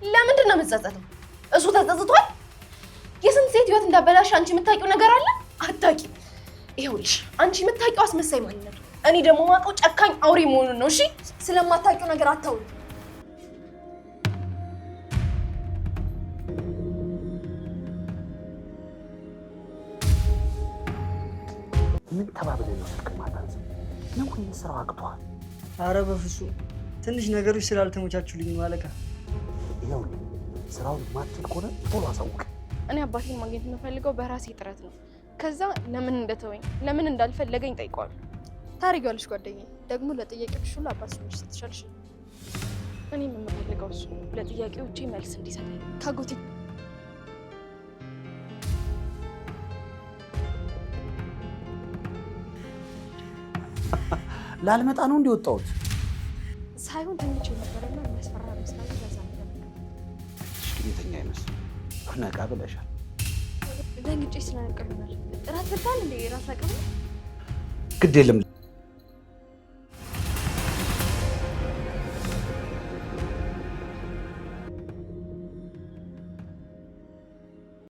ለምንድን ነው የምትጸጸተው? እሱ ተጸጽቷል? የስንት ሴት ህይወት እንዳበላሽ አንቺ የምታውቂው ነገር አለ? አታውቂም። ይኸውልሽ አንቺ የምታውቂው አስመሳይ ማንነቱ፣ እኔ ደግሞ ማውቀው ጨካኝ አውሬ መሆኑን ነው። እሺ ስለማታውቂው ነገር አታውሪ። ምን ተባብለህ ነው ስልክ ማታንስ? ነው ወይ ስራው አቅቷል? አረ በፍጹም ትንሽ ነገሮች ስላልተመቻቹልኝ ነው አለቃ። ይኸው ስራውን ማትል ከሆነ ቶሎ አሳውቅ። እኔ አባቴን ማግኘት የምፈልገው በራሴ ጥረት ነው። ከዛ ለምን እንደተወኝ ለምን እንዳልፈለገኝ ጠይቀዋል። ታሪጋለሽ ጓደኛዬ፣ ደግሞ ለጥያቄዎች ሁሉ አባትሽ ምን ትችላለሽ? እኔ የምፈልገው እሱ ለጥያቄዎቼ መልስ እንዲሰጠኝ ካጎቴ ላልመጣ ነው እንዲወጣሁት ሳይሆን ተኝቼ ነበርና የሚያስፈራ መስራት ለዛ ነበር። ሽግኝተኛ አይመስል ነቃ ብለሻል። ደንግጬ ስለነበር እራት በልተሃል እንዴ? ራስ አቅም ግድ የለም